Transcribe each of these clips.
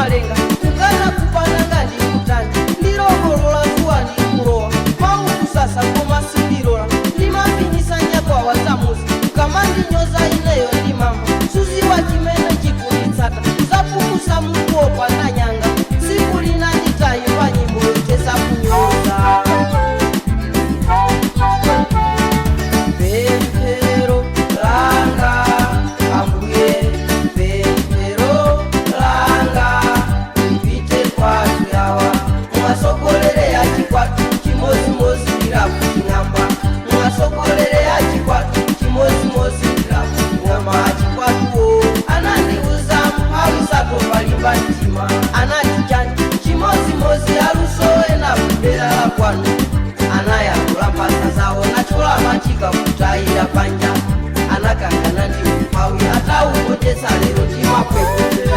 malenga kukana kupananga ndi kutani ndilogolola zuwa ndikulowa pauku sasa koma sindilola ndimafinyisa nyakwa wazamuzi kama ndinyoza ineyo ndi mama suziwa chimene chikunitsata zapukusa mukuopa na nyanga siku lina nditayimba nyimbo yochesa kunyoza pemphero langa ambuye pemphero langa lipite kwatu yawa mwasogolere yachikwatu chimozimozi ndirafu ching'amba mwasogolere yachikwatu chimozimozi ndirafu ching'amba achikwatuwo anandiuza mphawi satopalimba mtima anati chani chimozimozi alusowe na kubera la kwanu anayakula mpasa zawo nachola machika kutayira panja anakangana ndi mphawi ataukochesa lero chimakwekute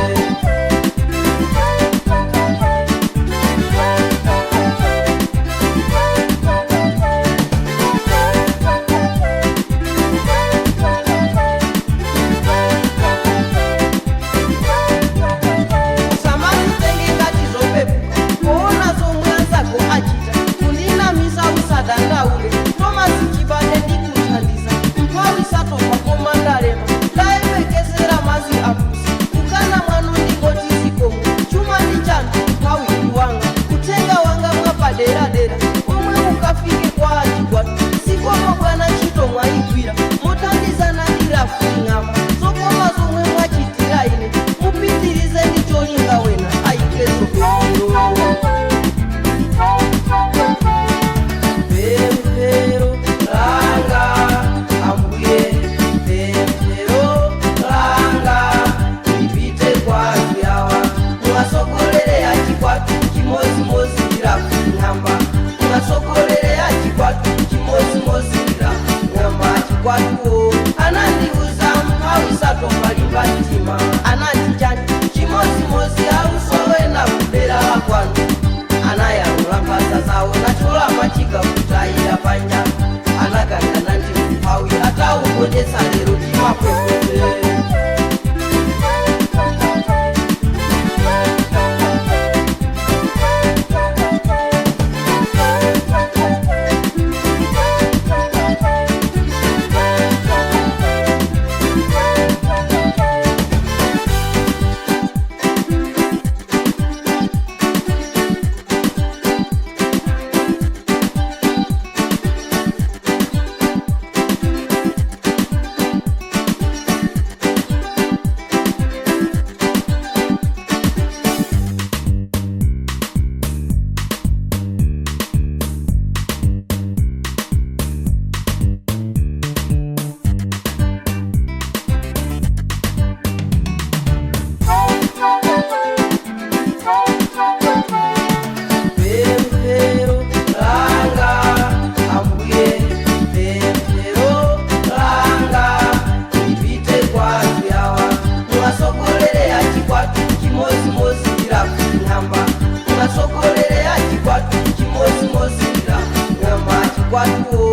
dandaule tomasi chibane ndikuthandiza mphawi satopa komandalema ndayemekezera mazi apusi kukana mwanu ndingoti zikomo chuma ndi chanu mphawi ndiwanga kutenga wanga mwapaderadera omwe ukafike kwa achigwatu sikomo bwana ntchito mwayigwira mothandizana ndirafu ching'amba zokoma zomwe mwachitira ine mupitirize ndi cholinga wena ayikezo pemphero pemphero langa ambuye pemphero langa lipite kwatu yawa mwasogolere yachikwatu chimozimozi ndirafu ching'amba mwasogolere yachikwatu chimozimozi ndirafu ching'amba achikwatuwo anandiuza mphawi satopalimba mtima anati chani chimozimozi alusowe na kubera la kwanu anayakula mpasa zawo nachola machika kutayira panja anakangana ndi mphawi ataukochesa lero chimakwekute mwasogolere yachikwatu chimozimozi ndirafu ching'amba achikwatuwo